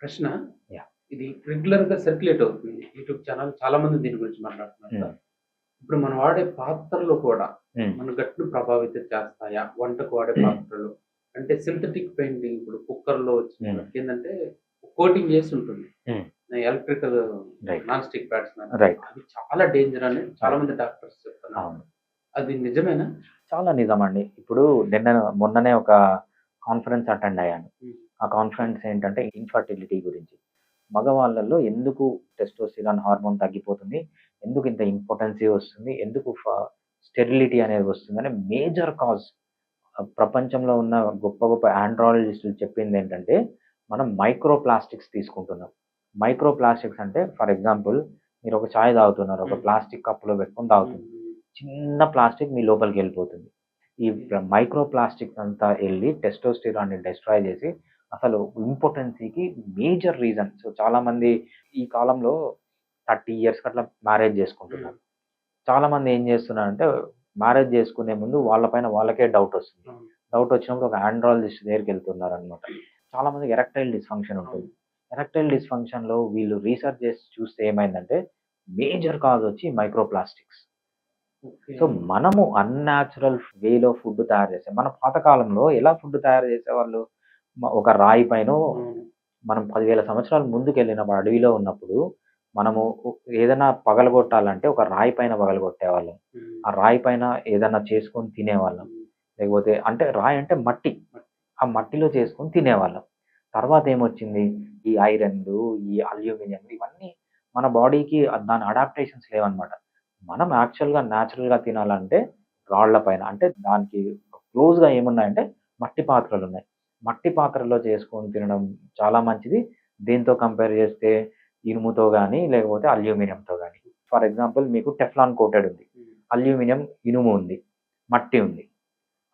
ప్రశ్న. యాహ్! ఇది రెగ్యులర్‌గా సర్క్యులేట్ అవుతుంది. యూట్యూబ్ ఛానల్ చాలా మంది దీని గురించి మాట్లాడుతున్నారు హ్మ్. సార్. ఇప్పుడు మనం వాడే పాత్రలు కూడా హ్మ్. మన గట్‌ను ప్రభావితం చేస్తాయా? వంటకు వాడే పాత్రలు. అంటే సింథటిక్ పెయింటింగ్ ఇప్పుడు కుక్కర్‌లో వచ్చిన హ్మ్. వాటికేందంటే కోటింగ్ చేసి ఉంటుంది. హ్మ్. Electrical right. Non stick pads right. అవి చాలా డేంజర్ అని చాలా రైట్. మంది డాక్టర్స్ చెప్తున్నారు. అవును. అది నిజమేనా? చాలా నిజమండి. ఇప్పుడు మొన్ననే ఒక కాన్ఫరెన్స్ అటెండ్ అయ్యాను. హ్మ్. ఆ కాన్ఫరెన్స్ ఏంటంటే ఇన్‌ఫర్టిలిటీ గురించి. మగవాళ్ళలో ఎందుకు టెస్టోస్టిరాన్ హార్మోన్ తగ్గిపోతుంది? ఎందుకు ఇంత ఇంపార్టెన్సీ వస్తుంది? ఎందుకు స్టెరిలిటీ అనేది వస్తుందని మేజర్ కాజ్ ప్రపంచంలో ఉన్న గొప్ప గొప్ప ఆండ్రాలజిస్టులు చెప్పిందేంటంటే, మనం మైక్రో ప్లాస్టిక్స్ తీసుకుంటున్నాం. మైక్రో ప్లాస్టిక్స్ అంటే ఫర్ ఎగ్జాంపుల్ మీరొక చాయ్ తాగుతున్నారు. ఒక హ్మ్. ప్లాస్టిక్ కప్‌లో పెట్టుకొని హ్మ్. తాగుతున్నారు. హ్మ్. చిన్న ప్లాస్టిక్ మీ లోపలికెళ్ళిపోతుంది. ఈ మైక్రో ప్లాస్టిక్స్ అంతా ఎళ్లి టెస్టోస్టిరాన్‌ని డెస్ట్రాయ్ చేసి అసలు ఇంపార్టెన్సీకి మేజర్ రీజన్. సో, చాలామంది ఈ కాలంలో 30 ఇయర్స్‌కి అట్లా మ్యారేజ్ హ్మ్. చేసుకుంటున్నారు. చాలామంది ఏం చేస్తున్నారంటే మ్యారేజ్ చేసుకునే ముందు వాళ్ళ పైన వాళ్ళకే డౌటొస్తుంది. అవును. డౌటొచ్చినప్పుడు ఒక ఆండ్రాలజిస్ట్ దగ్గరికెళ్తున్నారనమాట. చాలామందికి ఎరెక్టైల్ డిస్‌ఫంక్షన్ ఉంటుంది. అవును. ఎరెక్టైల్ డిస్‌ఫంక్షన్‌లో వీళ్ళు రీసెర్చ్ చేసి చూస్తే ఏమైందంటే మేజర్ కాజ్ వచ్చి మైక్రో ప్లాస్టిక్స్. ఓకే. సో, మనము అన్‌నాచురల్ వేలో ఫుడ్ తయారు చేసాం. మన పాతకాలంలో ఎలా ఫుడ్ తయారు చేసేవాళ్ళు? ఒక రాయి పైనో అవును. మనం 10,000 సంవత్సరాల ముందుకెళ్ళినప్పుడు అడవిలో ఉన్నప్పుడు మనము ఏదైనా పగలగొట్టాలంటే ఒక రాయి పైన పగలగొట్టేవాళ్ళం. హ్మ్. ఆ రాయి పైన ఏదన్నా చేసుకొని తినేవాళ్ళం. హ్మ్. లేకపోతే అంటే రాయి అంటే మట్టి. ఆ మట్టిలో చేసుకొని తినేవాళ్ళం. తర్వాత ఏమొచ్చింది? ఈ ఐరన్‌లు, ఈ అల్యూమినియం ఇవన్నీ మన బాడీకి దాని అడాప్టేషన్స్ లేవన్నమాట. మనం యాక్చువల్‌గా నేచురల్‌గా తినాలంటే రాళ్ళ పైన అంటే దానికి క్లోజ్‌గా ఏమున్నాయంటే మట్టి పాత్రలున్నాయి. మట్టి పాత్రలో చేసుకొని తినడం చాలా మంచిది. దేనితో కంపేర్ చేస్తే ఇనుముతో గాని, లేకపోతే అల్యూమినియంతో గాని. ఫర్ ఎగ్జాంపుల్ మీకు టెఫ్లాన్ కోటెడ్ ఉంది. హ్మ్. అల్యూమినియం ఇనుము ఉంది. మట్టి ఉంది.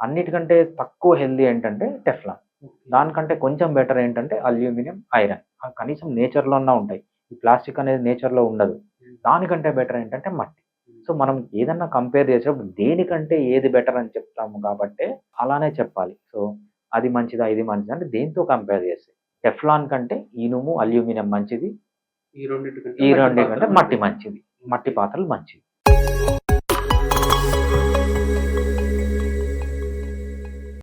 అన్నిటికంటే తక్కువ హెల్తీ ఏంటంటే టెఫ్లాన్. ఓకే. దానికంటే కొంచెం బెటర్ ఏంటంటే అల్యూమినియం, ఐరన్. కనీసం నేచర్‌లో అన్నా ఉంటాయి. ఈ ప్లాస్టిక్ అనేది నేచర్‌లో ఉండదు. హ్మ్. దానికంటే బెటర్ ఏంటంటే మట్టి. హ్మ్. సో, మనం ఏదన్నా కంపేర్ చేసేటప్పుడు దేనికంటే ఏది బెటర్ అని చెప్తాము కాబట్టే అలానే చెప్పాలి. సో, అది మంచిదా? ఇది మంచిదా? అంటే దేనితో కంపేర్ చేస్తే. టెఫ్లాన్ కంటే ఇనుము, అల్యూమినియం మంచిది. ఈ రెండిటి కంటే ఈ మట్టి రెండిటికంటే పాత్రలు మట్టి మంచిది. మంచిది. మట్టి ఓకే. పాత్రలు మంచివి.